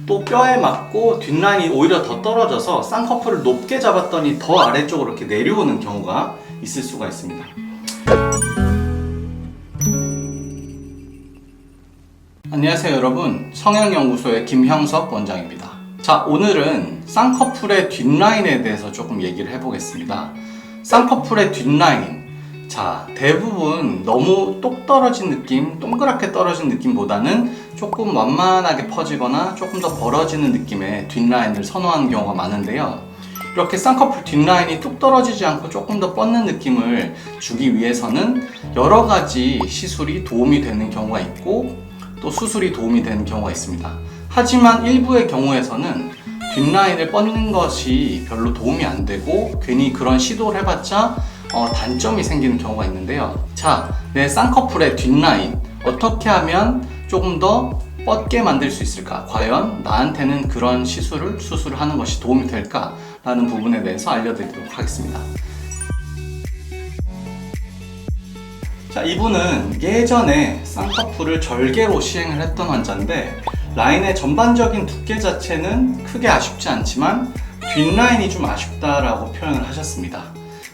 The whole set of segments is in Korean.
또 뼈에 맞고 뒷라인이 오히려 더 떨어져서 쌍꺼풀을 높게 잡았더니 더 아래쪽으로 이렇게 내려오는 경우가 있을 수가 있습니다. 안녕하세요 여러분, 성형연구소의 김형석 원장입니다. 자, 오늘은 쌍꺼풀의 뒷라인에 대해서 조금 얘기를 해보겠습니다. 쌍꺼풀의 뒷라인, 자, 대부분 너무 똑 떨어진 느낌, 동그랗게 떨어진 느낌보다는 조금 완만하게 퍼지거나 조금 더 벌어지는 느낌의 뒷라인을 선호하는 경우가 많은데요. 이렇게 쌍꺼풀 뒷라인이 뚝 떨어지지 않고 조금 더 뻗는 느낌을 주기 위해서는 여러 가지 시술이 도움이 되는 경우가 있고 또 수술이 도움이 되는 경우가 있습니다. 하지만 일부의 경우에서는 뒷라인을 뻗는 것이 별로 도움이 안 되고 괜히 그런 시도를 해봤자 단점이 생기는 경우가 있는데요. 자, 내 쌍꺼풀의 뒷라인 어떻게 하면 조금 더 뻗게 만들 수 있을까? 과연 나한테는 그런 수술을 하는 것이 도움이 될까? 라는 부분에 대해서 알려드리도록 하겠습니다. 자, 이분은 예전에 쌍꺼풀을 절개로 시행을 했던 환자인데 라인의 전반적인 두께 자체는 크게 아쉽지 않지만 뒷라인이 좀 아쉽다라고 표현을 하셨습니다.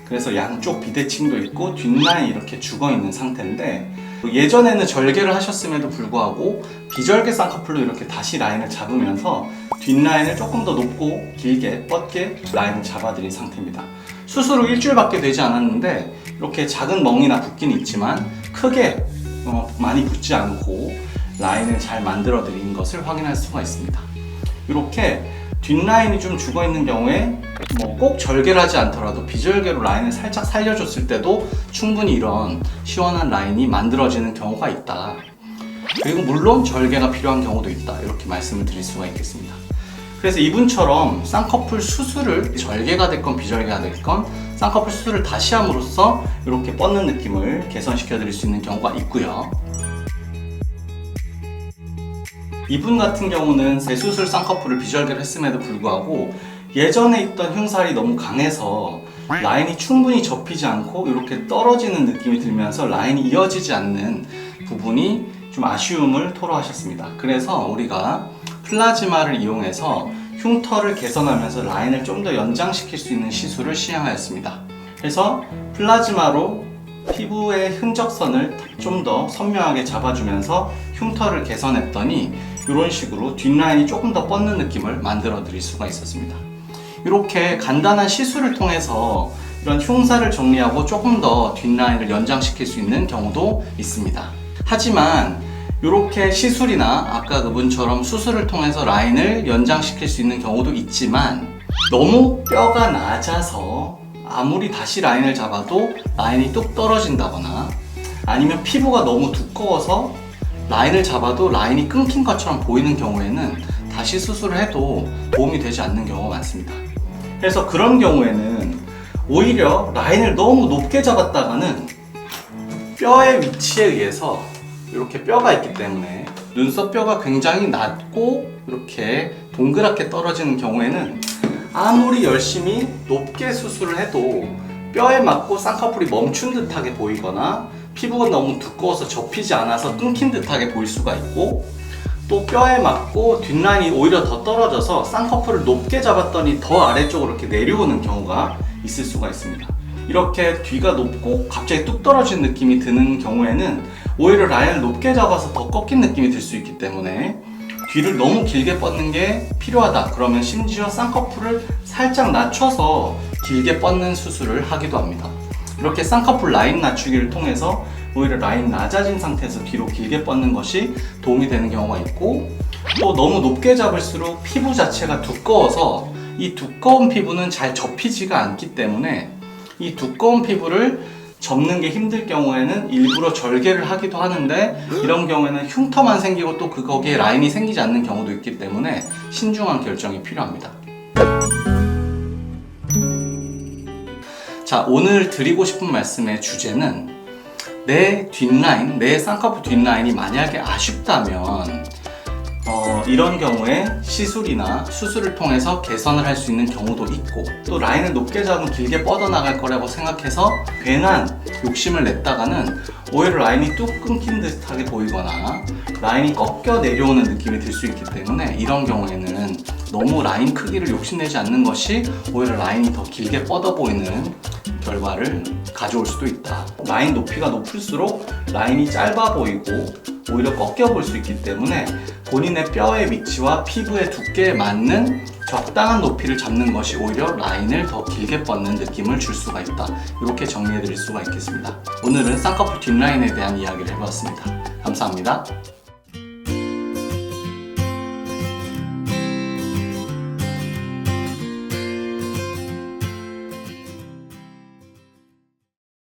그래서 양쪽 비대칭도 있고 뒷라인이 이렇게 죽어있는 상태인데 예전에는 절개를 하셨음에도 불구하고 비절개 쌍꺼풀로 이렇게 다시 라인을 잡으면서 뒷라인을 조금 더 높고 길게 뻗게 라인을 잡아드린 상태입니다. 수술 후 일주일밖에 되지 않았는데 이렇게 작은 멍이나 붓기는 있지만 크게 많이 붓지 않고 라인을 잘 만들어 드린 것을 확인할 수가 있습니다. 이렇게 뒷라인이 좀 죽어 있는 경우에 꼭 절개를 하지 않더라도 비절개로 라인을 살짝 살려줬을 때도 충분히 이런 시원한 라인이 만들어지는 경우가 있다. 그리고 물론 절개가 필요한 경우도 있다. 이렇게 말씀을 드릴 수가 있겠습니다. 그래서 이분처럼 쌍꺼풀 수술을 절개가 됐건 비절개가 됐건 쌍꺼풀 수술을 다시 함으로써 이렇게 뻗는 느낌을 개선시켜 드릴 수 있는 경우가 있고요. 이분 같은 경우는 재수술 쌍꺼풀을 비절개를 했음에도 불구하고 예전에 있던 흉살이 너무 강해서 라인이 충분히 접히지 않고 이렇게 떨어지는 느낌이 들면서 라인이 이어지지 않는 부분이 좀 아쉬움을 토로하셨습니다. 그래서 우리가 플라즈마를 이용해서 흉터를 개선하면서 라인을 좀 더 연장시킬 수 있는 시술을 시행하였습니다. 그래서 플라즈마로 피부의 흔적선을 좀 더 선명하게 잡아주면서 흉터를 개선했더니 이런 식으로 뒷라인이 조금 더 뻗는 느낌을 만들어 드릴 수가 있었습니다. 이렇게 간단한 시술을 통해서 이런 흉살을 정리하고 조금 더 뒷라인을 연장시킬 수 있는 경우도 있습니다. 하지만 이렇게 시술이나 아까 그분처럼 수술을 통해서 라인을 연장시킬 수 있는 경우도 있지만 너무 뼈가 낮아서 아무리 다시 라인을 잡아도 라인이 뚝 떨어진다거나 아니면 피부가 너무 두꺼워서 라인을 잡아도 라인이 끊긴 것처럼 보이는 경우에는 다시 수술을 해도 도움이 되지 않는 경우가 많습니다. 그래서 그런 경우에는 오히려 라인을 너무 높게 잡았다가는 뼈의 위치에 의해서 이렇게 뼈가 있기 때문에 눈썹 뼈가 굉장히 낮고 이렇게 동그랗게 떨어지는 경우에는 아무리 열심히 높게 수술을 해도 뼈에 맞고 쌍꺼풀이 멈춘 듯하게 보이거나 피부가 너무 두꺼워서 접히지 않아서 끊긴 듯하게 보일 수가 있고 또 뼈에 맞고 뒷라인이 오히려 더 떨어져서 쌍꺼풀을 높게 잡았더니 더 아래쪽으로 이렇게 내려오는 경우가 있을 수가 있습니다. 이렇게 뒤가 높고 갑자기 뚝 떨어진 느낌이 드는 경우에는 오히려 라인을 높게 잡아서 더 꺾인 느낌이 들 수 있기 때문에 뒤를 너무 길게 뻗는 게 필요하다. 그러면 심지어 쌍꺼풀을 살짝 낮춰서 길게 뻗는 수술을 하기도 합니다. 이렇게 쌍꺼풀 라인 낮추기를 통해서 오히려 라인 낮아진 상태에서 뒤로 길게 뻗는 것이 도움이 되는 경우가 있고 또 너무 높게 잡을수록 피부 자체가 두꺼워서 이 두꺼운 피부는 잘 접히지가 않기 때문에 이 두꺼운 피부를 접는 게 힘들 경우에는 일부러 절개를 하기도 하는데 이런 경우에는 흉터만 생기고 또 거기에 라인이 생기지 않는 경우도 있기 때문에 신중한 결정이 필요합니다. 자, 오늘 드리고 싶은 말씀의 주제는 내 뒷라인, 내 쌍꺼풀 뒷라인이 만약에 아쉽다면 이런 경우에 시술이나 수술을 통해서 개선을 할 수 있는 경우도 있고, 또 라인을 높게 잡으면 길게 뻗어나갈 거라고 생각해서 괜한 욕심을 냈다가는 오히려 라인이 뚝 끊긴 듯하게 보이거나 라인이 꺾여 내려오는 느낌이 들 수 있기 때문에, 이런 경우에는 너무 라인 크기를 욕심내지 않는 것이 오히려 라인이 더 길게 뻗어 보이는 결과를 가져올 수도 있다. 라인 높이가 높을수록 라인이 짧아 보이고 오히려 꺾여 볼 수 있기 때문에 본인의 뼈의 위치와 피부의 두께에 맞는 적당한 높이를 잡는 것이 오히려 라인을 더 길게 뻗는 느낌을 줄 수가 있다. 이렇게 정리해 드릴 수가 있겠습니다. 오늘은 쌍꺼풀 뒷라인에 대한 이야기를 해보았습니다. 감사합니다.